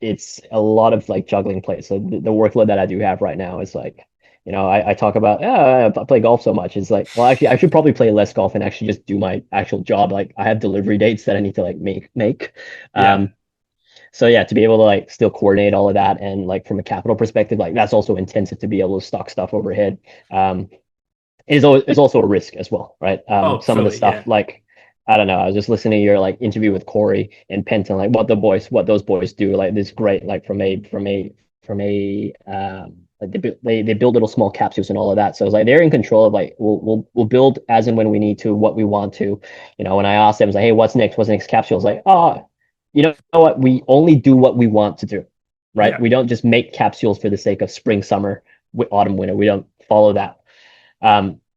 it's a lot of like juggling plays. So the workload that I do have right now is like, I talk about, yeah, I play golf so much. It's like, well, actually, I should probably play less golf and actually just do my actual job. Like I have delivery dates that I need to like make. Yeah. Um, so yeah, to be able to like still coordinate all of that and like from a capital perspective, like that's also intensive to be able to stock stuff overhead. Is also a risk as well, right? Oh, Some of the fully. stuff Yeah. like I don't know. I was just listening to your like interview with Corey and Penton, like what those boys do. Like this great, like like they build little small capsules and all of that. So it's like they're in control of like we'll build as and when we need to what we want to. When I asked them, I was like, hey, what's next? What's the next capsule? I was like, oh, you know what? We only do what we want to do, right? Yeah. We don't just make capsules for the sake of spring, summer, autumn, winter. We don't follow that.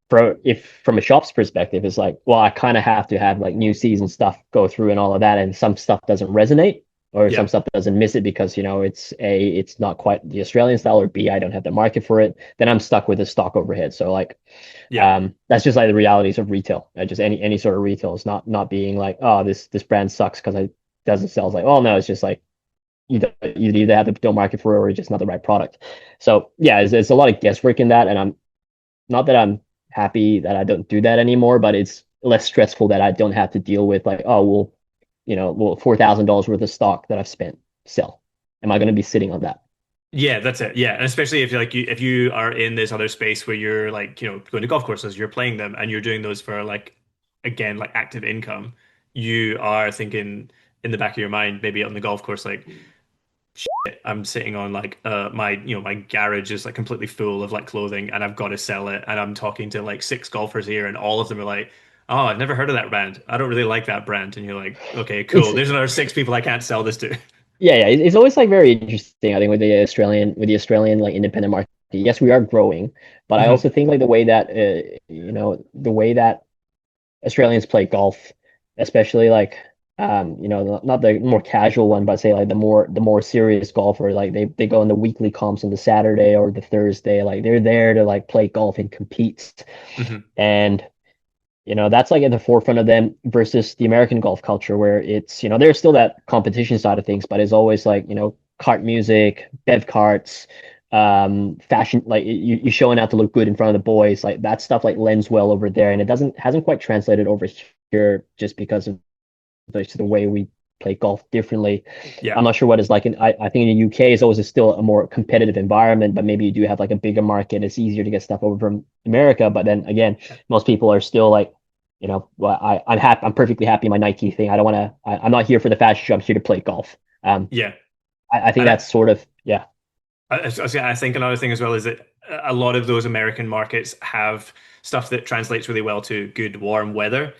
If from a shop's perspective, it's like, well, I kind of have to have like new season stuff go through and all of that, and some stuff doesn't resonate or some Yeah. stuff doesn't miss it because it's not quite the Australian style, or B, I don't have the market for it. Then I'm stuck with the stock overhead. So like, Yeah. that's just like the realities of retail. Just any sort of retail is not being like, oh, this brand sucks because it doesn't sell. It's like, oh no, it's just like you either have the market for it or it's just not the right product. So yeah, it's a lot of guesswork in that, and I'm not that I'm happy that I don't do that anymore, but it's less stressful that I don't have to deal with like, oh, well, $4,000 worth of stock that I've spent sell. Am I going to be sitting on that? Yeah, that's it. Yeah, and especially if if you are in this other space where you're like, going to golf courses, you're playing them and you're doing those for like again, like active income, you are thinking in the back of your mind, maybe on the golf course, like I'm sitting on like my garage is like completely full of like clothing and I've got to sell it and I'm talking to like six golfers here and all of them are like, "Oh, I've never heard of that brand. I don't really like that brand." And you're like, "Okay, It's cool. There's another six people I can't sell this to." Yeah. It's always like very interesting. I think with the Australian like independent market. Yes, we are growing, but I Mhm. also think like the way that Australians play golf, especially like not the more casual one, but say like the more serious golfer, like they go in the weekly comps on the Saturday or the Thursday, like they're there to like play golf and compete. Mhm. And that's like at the forefront of them versus the American golf culture where it's, there's still that competition side of things, but it's always like, cart music, bev carts, fashion, like you showing out to look good in front of the boys, like that stuff like lends well over there. And it hasn't quite translated over here just because of the way we play golf differently. Yeah. I'm not sure what it's like I think in the UK is always still a more competitive environment, but maybe you do have like a bigger market. It's easier to get stuff over from America. But then again, most people are still like, well, I'm happy. I'm perfectly happy in my Nike thing. I don't want to. I'm not here for the fashion show. I'm here to play golf. Yeah. I think And that's sort of yeah, I think another thing as well is that a lot of those American markets have stuff that translates really well to good warm weather.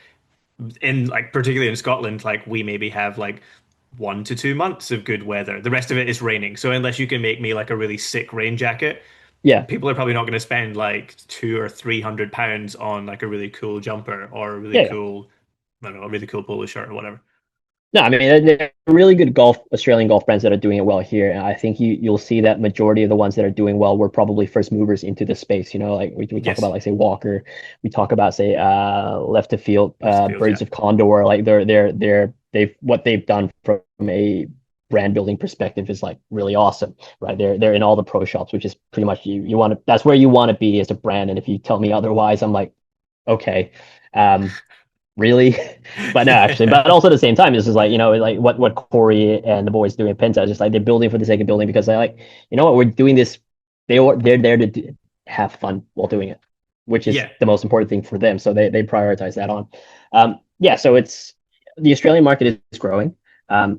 In like particularly in Scotland, like we maybe have like 1 to 2 months of good weather. The rest of it is raining. So unless you can make me like a really sick rain jacket, yeah, people are probably not going to spend like 200 or 300 pounds on like a really cool jumper or a really yeah, yeah. cool, I don't know, a really cool polo shirt or whatever. No, I mean there are really good golf Australian golf brands that are doing it well here, and I think you'll see that majority of the ones that are doing well were probably first movers into the space. You know, like we talk about Yes, like say Walker, we talk about say left to field, left field. Birds Yeah, of Condor. Like they've what they've done from a brand building perspective is like really awesome, right? They're in all the pro shops, which is pretty much you want to that's where you want to be as a brand, and if you tell me otherwise, I'm like okay. Um, really? But no, actually, but also at the same time, this is like, like what Corey and the boys doing at Penta, just like they're building for the sake of building because they're like, you know what, we're doing this. They're there to have fun while doing it, which is yeah. the most important thing for them. So they prioritize that on. Yeah, so it's the Australian market is growing.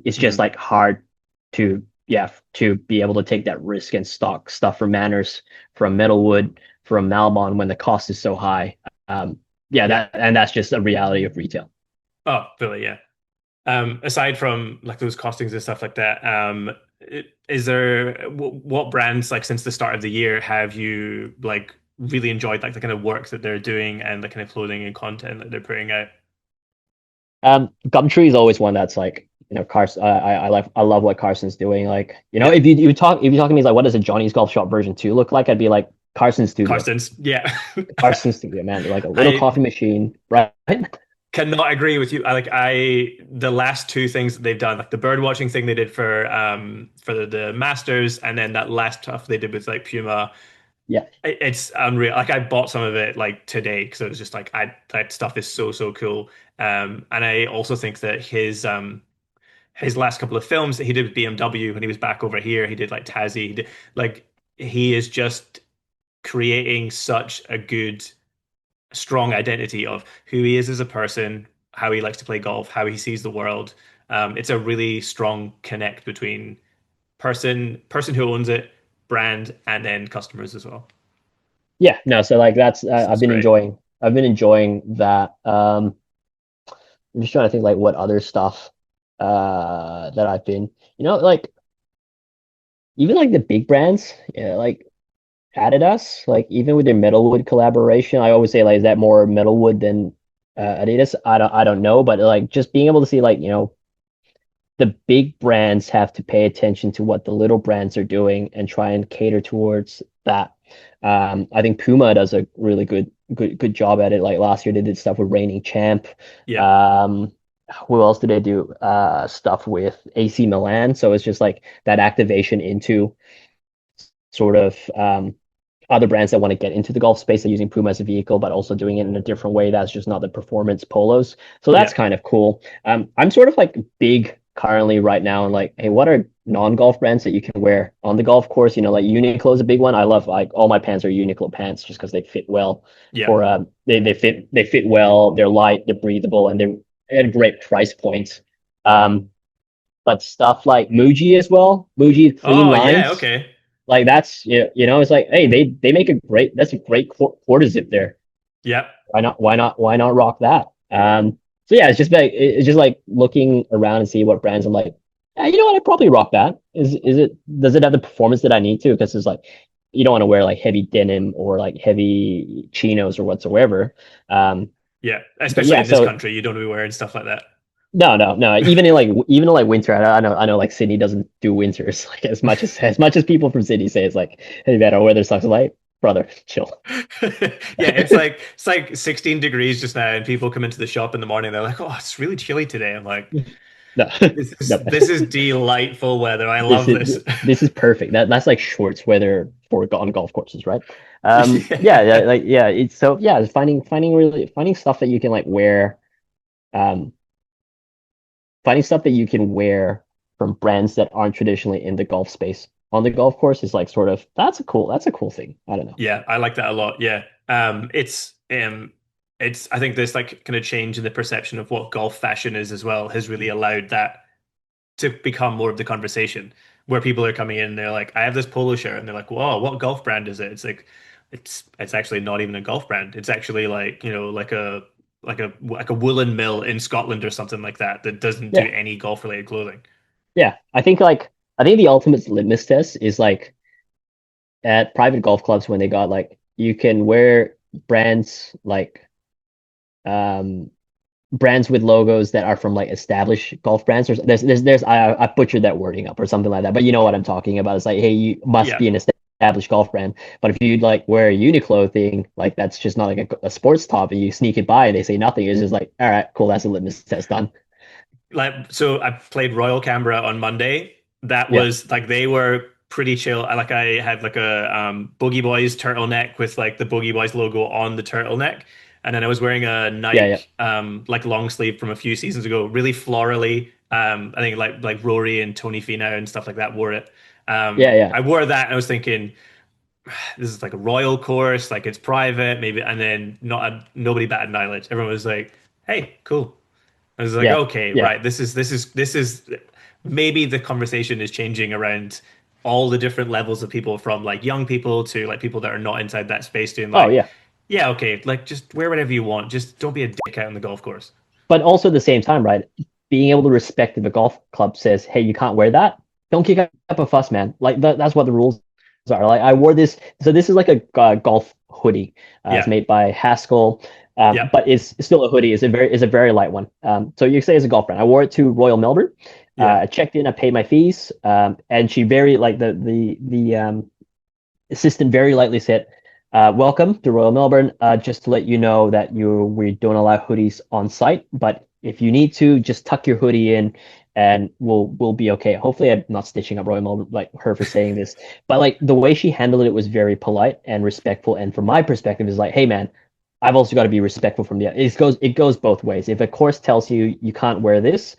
It's just Mhm. like hard to to be able to take that risk and stock stuff from Manners, from Metalwood, from Malbon when the cost is so high. Yeah, Yeah. that's just a reality of retail. Oh, really? Yeah. Aside from like those costings and stuff like that, is there what brands like since the start of the year have you like really enjoyed like the kind of work that they're doing and the kind of clothing and content that they're putting out? Gumtree is always one that's like, Carson. I love what Carson's doing. Like, Yeah, if you talk to me, like, what does a Johnny's Golf Shop version 2 look like? I'd be like Carson's Studio. Carstens. Yeah, Carson's Studio, man. Like a little I coffee machine, right? cannot agree with you. I the last two things that they've done, like the bird watching thing they did for the Masters, and then that last stuff they did with like Puma. Yeah. It's unreal. Like I bought some of it like today because it was just like I that stuff is so cool. And I also think that his last couple of films that he did with BMW when he was back over here, he did like Tassie. Like he is just creating such a good, strong identity of who he is as a person, how he likes to play golf, how he sees the world. It's a really strong connect between person who owns it, brand, and then customers as well. Yeah. No. So like that's So it's great. I've been enjoying that. I'm just trying to think like what other stuff that I've been, like even like the big brands, yeah, like Adidas, like even with their Metalwood collaboration, I always say like is that more Metalwood than Adidas? I don't know, but like just being able to see like the big brands have to pay attention to what the little brands are doing and try and cater towards that. I think Puma does a really good job at it. Like last year they did stuff with Reigning Champ. Yeah. Um, who else did they do stuff with? AC Milan. So it's just like that activation into sort of other brands that want to get into the golf space are using Puma as a vehicle, but also doing it in a different way. That's just not the performance polos. So that's Yeah. kind of cool. I'm sort of like big currently right now and like, hey, what are non-golf brands that you can wear on the golf course? Like Uniqlo is a big one. I love like all my pants are Uniqlo pants just because they fit well Yeah. for they fit well, they're light, they're breathable, and they're at a great price point. Um, but stuff like Muji as well, Muji clean Oh, yeah. lines. Okay. Like that's it's like hey they make a great that's a great quarter zip there. Yep. Why not rock that? So yeah, it's just like looking around and see what brands I'm like, yeah, you know what, I probably rock that. Is it does it have the performance that I need to? Because it's like you don't want to wear like heavy denim or like heavy chinos or whatsoever. Um, Yeah. but Especially yeah, in this so country, you don't be wearing stuff like that. no. Even in like winter, I know like Sydney doesn't do winters like as much as people from Sydney say it's like, hey man, our weather sucks. Like, brother, chill. Yeah, it's like 16 degrees just now, and people come into the shop in the morning. They're like, "Oh, it's really chilly today." I'm like, No, "This no. is this is delightful weather. I This love is this." this is perfect. That's like shorts weather for on golf courses, right? Yeah, Yeah. like yeah. It's so yeah, it's finding stuff that you can like wear. Um, Finding stuff that you can wear from brands that aren't traditionally in the golf space on the golf course is like sort of that's a cool thing. I don't know. Yeah, I like that a lot. Yeah. It's I think this like kind of change in the perception of what golf fashion is as well has really allowed that to become more of the conversation where people are coming in and they're like, I have this polo shirt, and they're like, whoa, what golf brand is it? It's like it's actually not even a golf brand. It's actually like, like a woolen mill in Scotland or something like that that doesn't do Yeah, any golf related clothing. yeah. I think the ultimate litmus test is like at private golf clubs when they got like you can wear brands like um brands with logos that are from like established golf brands. Or there's I butchered that wording up or something like that, but you know what I'm talking about. It's like, hey, you must Yeah. be an established golf brand. But if you like wear a Uniqlo thing, like that's just not like a sports top, and you sneak it by and they say nothing. It's just like, all right, cool, that's a litmus test done. Like, so I played Royal Canberra on Monday. That Yeah, was like they were pretty chill. I had like a Boogie Boys turtleneck with like the Boogie Boys logo on the turtleneck. And then I was wearing a yeah, Nike like long sleeve from a few seasons ago, really florally. I think like Rory and Tony Finau and stuff like that wore it. yeah. I wore that and I was thinking, this is like a royal course, like it's private, maybe, and then nobody batted an eyelid. Everyone was like, "Hey, cool." I was like, Yeah, "Okay, yeah. right. This is maybe the conversation is changing around all the different levels of people, from like young people to like people that are not inside that space, doing Oh like, yeah. yeah, okay, like just wear whatever you want, just don't be a dick out on the golf course." But also at the same time, right? Being able to respect if a golf club says, "Hey, you can't wear that," don't kick up a fuss, man. Like that's what the rules are. Like I wore this, so this is like a golf hoodie. It's Yeah, made by Haskell, yeah, but it's still a hoodie. It's a very light one. So you say it's a golf brand. I wore it to Royal Melbourne. yeah, I checked in. I paid my fees, and she very like the assistant very lightly said, "Welcome to Royal Melbourne. Just to let you know that we don't allow hoodies on site, but if you need to, just tuck your hoodie in, and we'll be okay." Hopefully, I'm not stitching up Royal Melbourne like her for saying this, but like the way she handled it was very polite and respectful. And from my perspective, is like, hey man, I've also got to be respectful from the. It goes both ways. If a course tells you you can't wear this,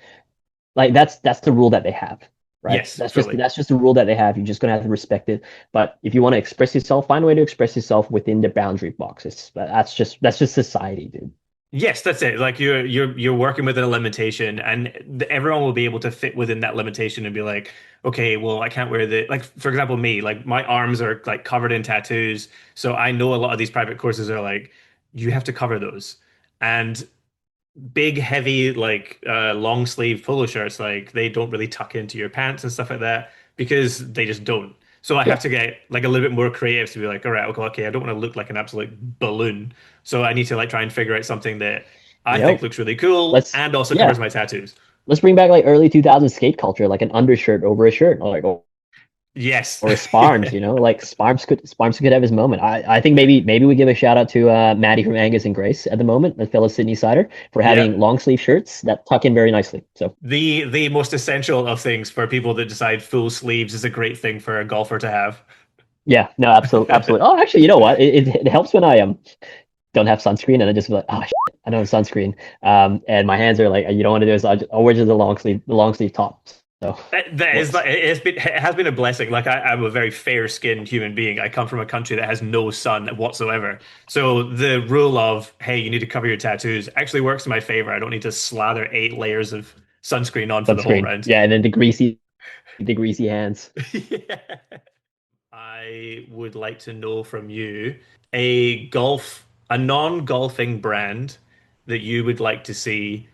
like that's the rule that they have, right? yes, that's just fully. that's just the rule that they have. You're just gonna have to respect it. But if you want to express yourself, find a way to express yourself within the boundary boxes. But that's just society, dude. Yes, that's it. Like you're working within a limitation, and everyone will be able to fit within that limitation and be like, okay, well, I can't wear the like. For example, me, like my arms are like covered in tattoos, so I know a lot of these private courses are like, you have to cover those, and big, heavy, like long sleeve polo shirts, like they don't really tuck into your pants and stuff like that because they just don't. So I have Yeah. to get like a little bit more creative to be like, all right, okay, I don't want to look like an absolute balloon. So I need to like try and figure out something that I You think know, looks really cool let's and also yeah, covers my tattoos. let's bring back like early 2000s skate culture, like an undershirt over a shirt, or like Yes. or a Sparms, like Sparms could have his moment. I think maybe we give a shout out to Maddie from Angus and Grace at the moment, the fellow Sydney Sider, for Yeah. having long sleeve shirts that tuck in very nicely. So The most essential of things for people that decide full sleeves is a great thing for a golfer to have. yeah, no, absolutely, absolutely. Oh, actually, you know what? It helps when I don't have sunscreen and I just be like, oh, shit, I don't have sunscreen. And my hands are like, you don't want to do this. I'll wear just the long sleeve top. So That is works. like it has been a blessing. Like I'm a very fair-skinned human being. I come from a country that has no sun whatsoever. So the rule of, hey, you need to cover your tattoos actually works in my favor. I don't need to slather 8 layers of sunscreen on for the whole Sunscreen. round. Yeah, and then the greasy hands. Yeah. I would like to know from you a non-golfing brand that you would like to see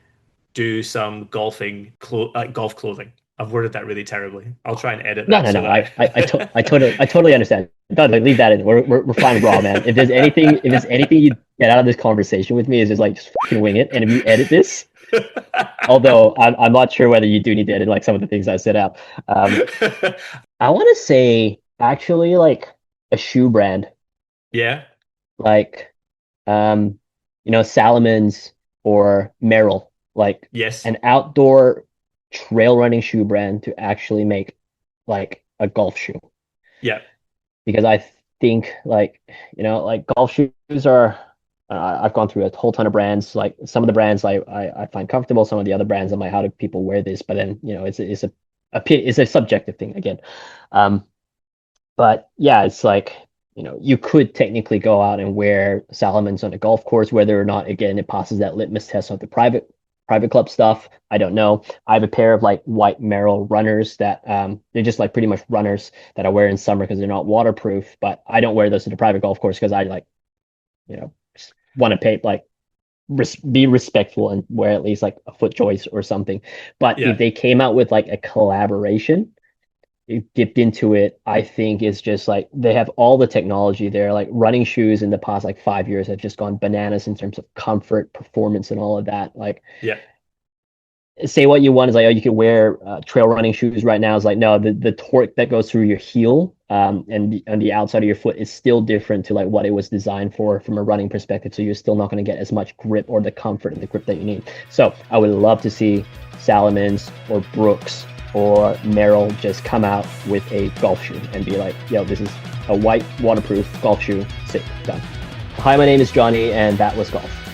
do some golf clothing. I've worded that really terribly. I'll try and edit No, that no, so no. I totally that understand. No, no, leave that in. We're flying raw, man. If there's anything you get out of this conversation with me is just like just fucking wing it. And if you edit this, although I'm not sure whether you do need to edit like some of the things I set out. Um, I. I want to say actually like a shoe brand, Yeah. like um, Salomons or Merrell, like Yes. an outdoor trail running shoe brand to actually make like a golf shoe. Yeah. Because I think like like golf shoes are. I've gone through a whole ton of brands. Like some of the brands I find comfortable, some of the other brands I'm like, how do people wear this? But then it's a subjective thing again. Um, but yeah, it's like, you could technically go out and wear Salomons on a golf course, whether or not, again, it passes that litmus test of the private club stuff. I don't know. I have a pair of like white Merrell runners that they're just like pretty much runners that I wear in summer because they're not waterproof, but I don't wear those to the private golf course because I like, just want to pay like be respectful and wear at least like a foot choice or something. But if Yeah. they came out with like a collaboration, dipped into it, I think is just like they have all the technology there. Like running shoes in the past like 5 years have just gone bananas in terms of comfort, performance, and all of that. Like, Yeah. say what you want is like, oh, you could wear trail running shoes right now. Is like, no, the torque that goes through your heel and on the outside of your foot is still different to like what it was designed for from a running perspective. So you're still not going to get as much grip or the comfort and the grip that you need. So I would love to see Salomons or Brooks or Merrell just come out with a golf shoe and be like, yo, this is a white waterproof golf shoe. Sick, done. Hi, my name is Johnny, and that was golf.